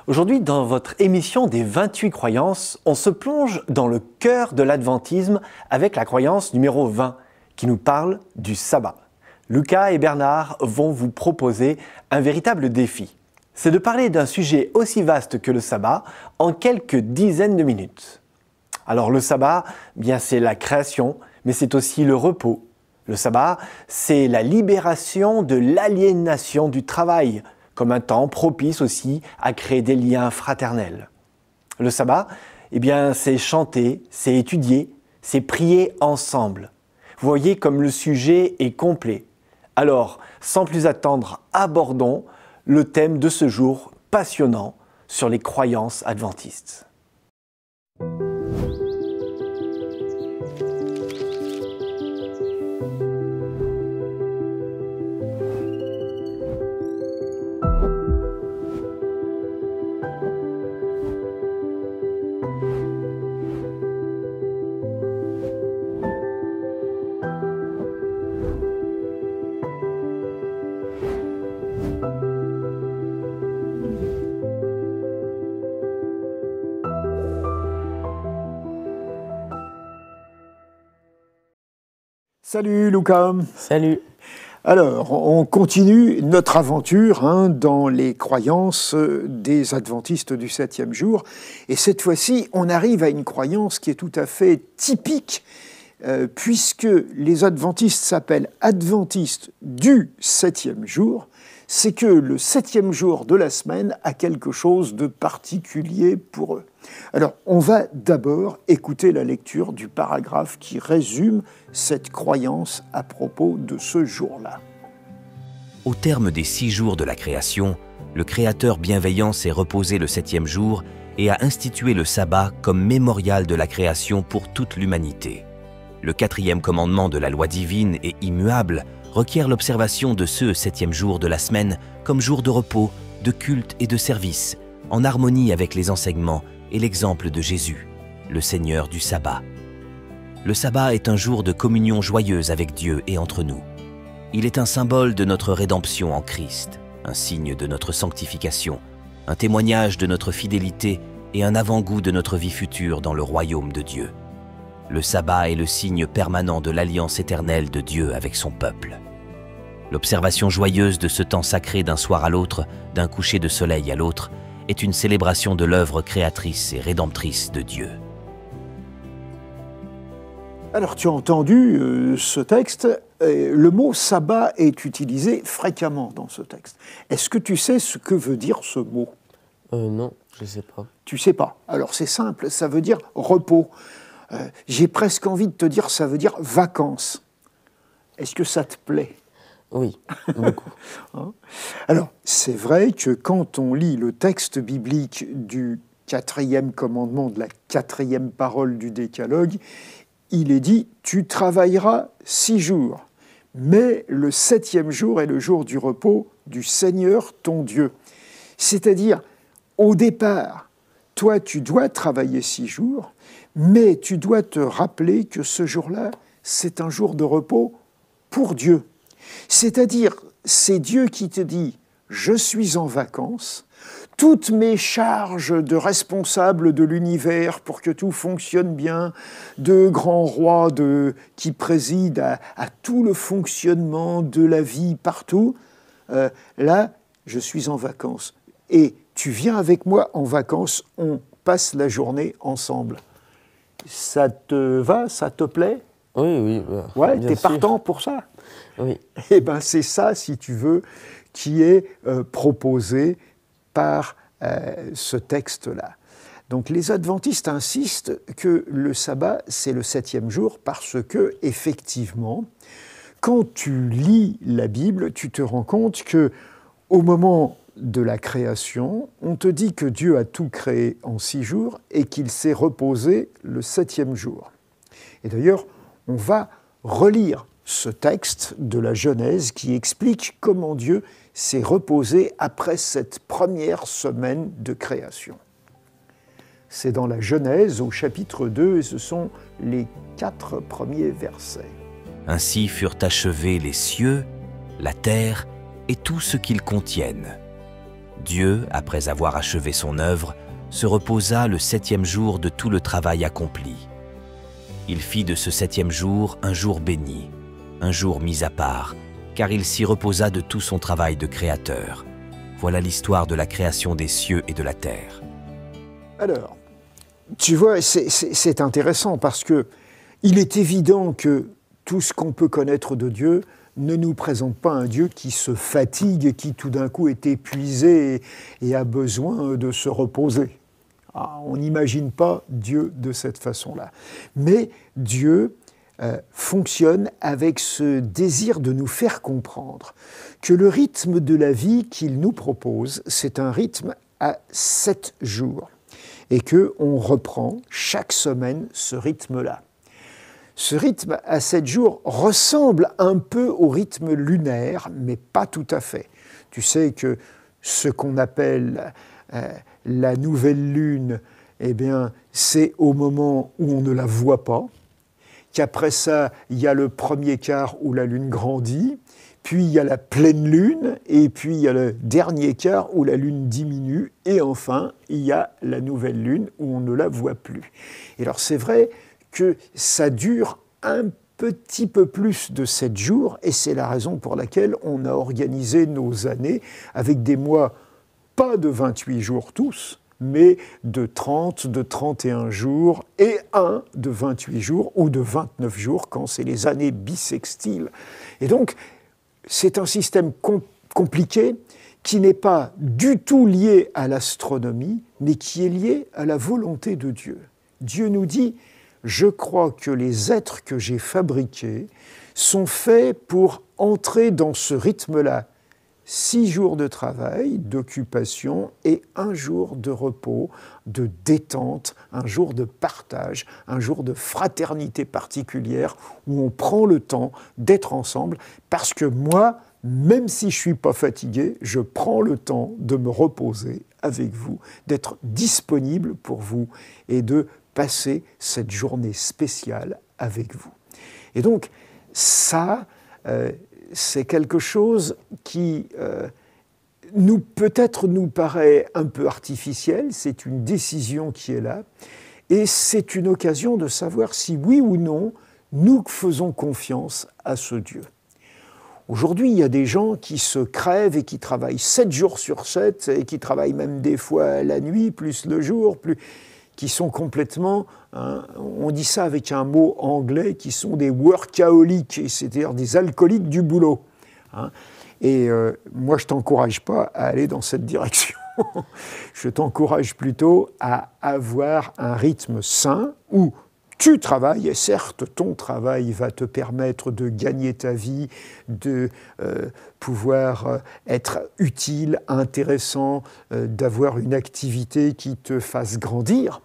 Aujourd'hui, dans votre émission des 28 croyances, on se plonge dans le cœur de l'adventisme avec la croyance numéro 20 qui nous parle du sabbat. Lucas et Bernard vont vous proposer un véritable défi. C'est de parler d'un sujet aussi vaste que le sabbat en quelques dizaines de minutes. Alors le sabbat, bien c'est la création, mais c'est aussi le repos. Le sabbat, c'est la libération de l'aliénation du travail, comme un temps propice aussi à créer des liens fraternels. Le sabbat, eh bien, c'est chanter, c'est étudier, c'est prier ensemble. Vous voyez comme le sujet est complet. Alors, sans plus attendre, abordons le thème de ce jour passionnant sur les croyances adventistes. Salut Lucas. Salut. Alors, on continue notre aventure dans les croyances des adventistes du 7e jour. Et cette fois-ci, on arrive à une croyance qui est tout à fait typique, puisque les adventistes s'appellent adventistes du 7e jour. C'est que le 7e jour de la semaine a quelque chose de particulier pour eux. Alors, on va d'abord écouter la lecture du paragraphe qui résume cette croyance à propos de ce jour-là. Au terme des 6 jours de la création, le Créateur bienveillant s'est reposé le 7e jour et a institué le sabbat comme mémorial de la création pour toute l'humanité. Le 4e commandement de la loi divine et immuable requiert l'observation de ce 7e jour de la semaine comme jour de repos, de culte et de service, en harmonie avec les enseignements et l'exemple de Jésus, le Seigneur du sabbat. Le sabbat est un jour de communion joyeuse avec Dieu et entre nous. Il est un symbole de notre rédemption en Christ, un signe de notre sanctification, un témoignage de notre fidélité et un avant-goût de notre vie future dans le royaume de Dieu. Le sabbat est le signe permanent de l'alliance éternelle de Dieu avec son peuple. L'observation joyeuse de ce temps sacré d'un soir à l'autre, d'un coucher de soleil à l'autre, est une célébration de l'œuvre créatrice et rédemptrice de Dieu. Alors, tu as entendu ce texte, le mot « sabbat » est utilisé fréquemment dans ce texte. Est-ce que tu sais ce que veut dire ce mot ? Non, je ne sais pas. Tu ne sais pas. Alors, c'est simple, ça veut dire repos. J'ai presque envie de te dire, ça veut dire vacances. Est-ce que ça te plaît ? Oui, beaucoup. Alors, c'est vrai que quand on lit le texte biblique du 4e commandement, de la 4e parole du décalogue, il est dit « Tu travailleras 6 jours, mais le 7e jour est le jour du repos du Seigneur ton Dieu. » C'est-à-dire, au départ, toi, tu dois travailler 6 jours, mais tu dois te rappeler que ce jour-là, c'est un jour de repos pour Dieu. C'est-à-dire, c'est Dieu qui te dit « Je suis en vacances, toutes mes charges de responsable de l'univers pour que tout fonctionne bien, de grand roi qui préside à tout le fonctionnement de la vie partout, là, je suis en vacances. Et tu viens avec moi en vacances, on passe la journée ensemble. » Ça te va, ça te plaît ? Oui. Ouais, t'es partant pour ça ? Oui. Eh bien, c'est ça, si tu veux, qui est proposé par ce texte-là. Donc, les adventistes insistent que le sabbat, c'est le 7e jour parce que, effectivement, quand tu lis la Bible, tu te rends compte que, au moment de la création, on te dit que Dieu a tout créé en 6 jours et qu'il s'est reposé le 7e jour. Et d'ailleurs, on va relire ce texte de la Genèse qui explique comment Dieu s'est reposé après cette première semaine de création. C'est dans la Genèse au chapitre 2 et ce sont les 4 premiers versets. Ainsi furent achevés les cieux, la terre et tout ce qu'ils contiennent. Dieu, après avoir achevé son œuvre, se reposa le 7e jour de tout le travail accompli. Il fit de ce 7e jour un jour béni, un jour mis à part, car il s'y reposa de tout son travail de créateur. Voilà l'histoire de la création des cieux et de la terre. Alors, tu vois, c'est intéressant parce que il est évident que tout ce qu'on peut connaître de Dieu ne nous présente pas un Dieu qui se fatigue, qui tout d'un coup est épuisé et a besoin de se reposer. Ah, on n'imagine pas Dieu de cette façon-là. Mais Dieu fonctionne avec ce désir de nous faire comprendre que le rythme de la vie qu'il nous propose, c'est un rythme à 7 jours et qu'on reprend chaque semaine ce rythme-là. Ce rythme à 7 jours ressemble un peu au rythme lunaire, mais pas tout à fait. Tu sais que ce qu'on appelle la nouvelle lune, eh bien, c'est au moment où on ne la voit pas, qu'après ça, il y a le premier quart où la lune grandit, puis il y a la pleine lune, et puis il y a le dernier quart où la lune diminue, et enfin, il y a la nouvelle lune où on ne la voit plus. Et alors c'est vrai que ça dure un petit peu plus de 7 jours, et c'est la raison pour laquelle on a organisé nos années avec des mois pas de 28 jours tous, mais de 30, de 31 jours, et un de 28 jours ou de 29 jours quand c'est les années bissextiles. Et donc, c'est un système compliqué qui n'est pas du tout lié à l'astronomie, mais qui est lié à la volonté de Dieu. Dieu nous dit « Je crois que les êtres que j'ai fabriqués sont faits pour entrer dans ce rythme-là. 6 jours de travail, d'occupation et 1 jour de repos, de détente, un jour de partage, un jour de fraternité particulière où on prend le temps d'être ensemble parce que moi, même si je ne suis pas fatigué, je prends le temps de me reposer avec vous, d'être disponible pour vous et de passer cette journée spéciale avec vous. » Et donc, ça, c'est quelque chose qui peut-être nous paraît un peu artificiel, c'est une décision qui est là, et c'est une occasion de savoir si oui ou non nous faisons confiance à ce Dieu. Aujourd'hui, il y a des gens qui se crèvent et qui travaillent 7 jours sur 7, et qui travaillent même des fois la nuit, plus le jour, qui sont complètement, on dit ça avec un mot anglais, qui sont des workaholics, c'est-à-dire des alcooliques du boulot. Et moi, je ne t'encourage pas à aller dans cette direction. Je t'encourage plutôt à avoir un rythme sain où tu travailles, et certes, ton travail va te permettre de gagner ta vie, de pouvoir être utile, intéressant, d'avoir une activité qui te fasse grandir.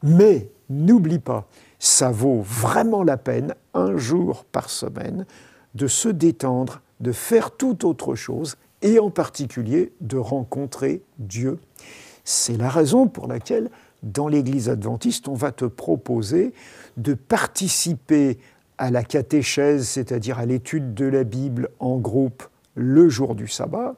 Mais n'oublie pas, ça vaut vraiment la peine, 1 jour par semaine, de se détendre, de faire tout autre chose, et en particulier de rencontrer Dieu. C'est la raison pour laquelle, dans l'Église adventiste, on va te proposer de participer à la catéchèse, c'est-à-dire à l'étude de la Bible en groupe le jour du sabbat.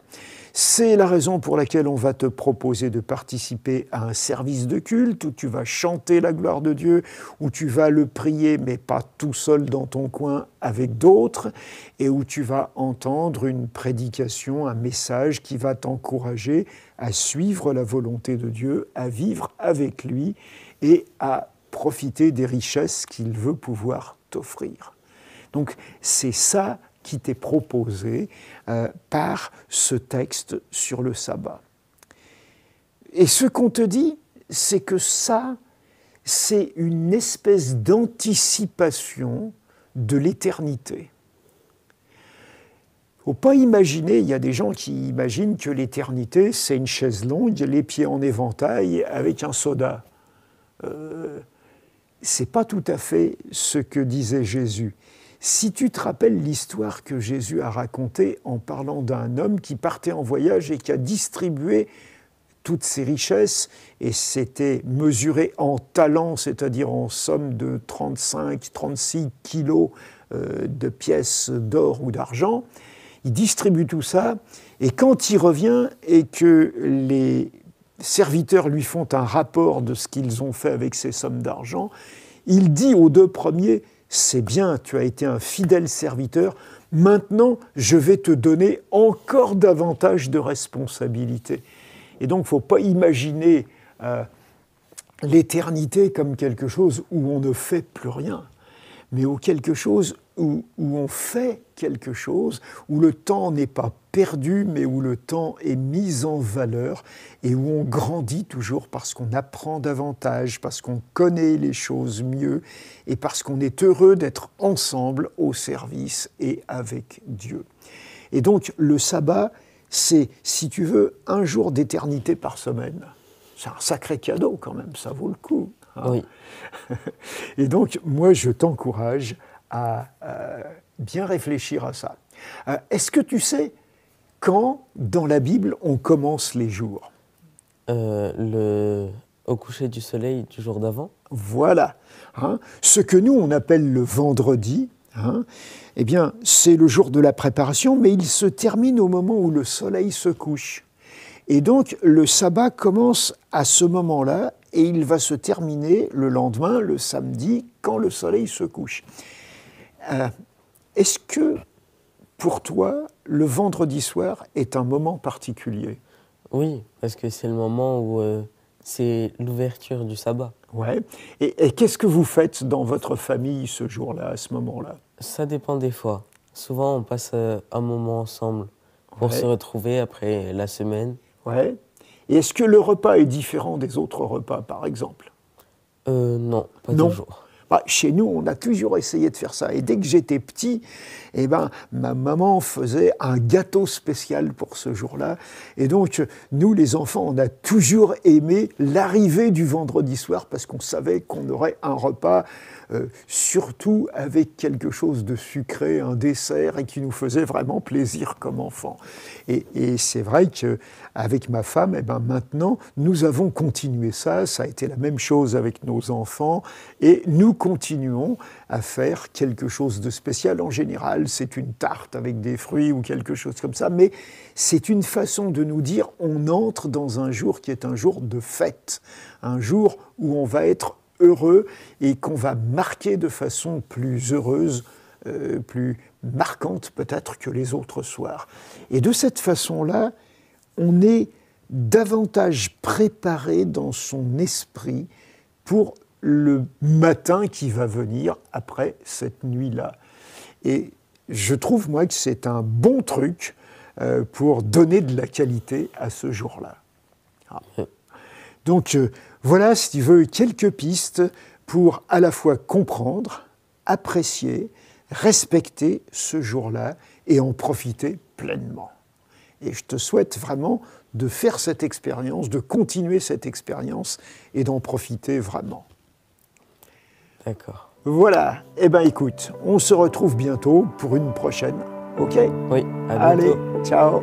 C'est la raison pour laquelle on va te proposer de participer à un service de culte où tu vas chanter la gloire de Dieu, où tu vas le prier, mais pas tout seul dans ton coin avec d'autres, et où tu vas entendre une prédication, un message qui va t'encourager à suivre la volonté de Dieu, à vivre avec lui et à profiter des richesses qu'il veut pouvoir t'offrir. Donc c'est ça qui t'est proposé par ce texte sur le sabbat. Et ce qu'on te dit, c'est que ça, c'est une espèce d'anticipation de l'éternité. Il ne faut pas imaginer, il y a des gens qui imaginent que l'éternité, c'est une chaise longue, les pieds en éventail, avec un soda. Ce n'est pas tout à fait ce que disait Jésus. Si tu te rappelles l'histoire que Jésus a racontée en parlant d'un homme qui partait en voyage et qui a distribué toutes ses richesses, et c'était mesuré en talents, c'est-à-dire en somme de 35-36 kilos de pièces d'or ou d'argent, il distribue tout ça, et quand il revient et que les serviteurs lui font un rapport de ce qu'ils ont fait avec ces sommes d'argent, il dit aux 2 premiers, « C'est bien, tu as été un fidèle serviteur, maintenant je vais te donner encore davantage de responsabilités. » Et donc, il ne faut pas imaginer l'éternité comme quelque chose où on ne fait plus rien, mais où quelque chose où on fait quelque chose, où le temps n'est pas perdu, mais où le temps est mis en valeur et où on grandit toujours parce qu'on apprend davantage, parce qu'on connaît les choses mieux et parce qu'on est heureux d'être ensemble au service et avec Dieu. Et donc, le sabbat, c'est, si tu veux, 1 jour d'éternité par semaine. C'est un sacré cadeau quand même, ça vaut le coup. Hein. Oui. Et donc, moi, je t'encourage à bien réfléchir à ça. Est-ce que tu sais quand, dans la Bible, on commence les jours ? Au coucher du soleil du jour d'avant. Voilà. Hein. Ce que nous, on appelle le vendredi, hein, eh bien, c'est le jour de la préparation, mais il se termine au moment où le soleil se couche. Et donc, le sabbat commence à ce moment-là et il va se terminer le lendemain, le samedi, quand le soleil se couche. Est-ce que, pour toi, le vendredi soir est un moment particulier ? Oui, parce que c'est le moment où c'est l'ouverture du sabbat. Ouais. Et qu'est-ce que vous faites dans votre famille ce jour-là, à ce moment-là ? Ça dépend des fois. Souvent, on passe un moment ensemble pour Ouais. se retrouver après la semaine. Ouais. Et est-ce que le repas est différent des autres repas, par exemple ? Non, pas Non. toujours. Chez nous, on a toujours essayé de faire ça. Et dès que j'étais petit, ma maman faisait un gâteau spécial pour ce jour-là. Et donc, nous, les enfants, on a toujours aimé l'arrivée du vendredi soir parce qu'on savait qu'on aurait un repas, surtout avec quelque chose de sucré, un dessert, et qui nous faisait vraiment plaisir comme enfants. Et c'est vrai qu'avec ma femme, maintenant, nous avons continué ça. Ça a été la même chose avec nos enfants. Et nous continuons à faire quelque chose de spécial. En général, c'est une tarte avec des fruits ou quelque chose comme ça, mais c'est une façon de nous dire on entre dans un jour qui est un jour de fête, un jour où on va être heureux et qu'on va marquer de façon plus heureuse, plus marquante peut-être que les autres soirs. Et de cette façon-là, on est davantage préparé dans son esprit pour le matin qui va venir après cette nuit-là. Et je trouve, moi, que c'est un bon truc pour donner de la qualité à ce jour-là. Ah. Donc, voilà, si tu veux, quelques pistes pour à la fois comprendre, apprécier, respecter ce jour-là et en profiter pleinement. Et je te souhaite vraiment de faire cette expérience, de continuer cette expérience et d'en profiter vraiment. D'accord. Voilà, écoute, on se retrouve bientôt pour une prochaine, ok ? Oui, à bientôt. Allez, ciao !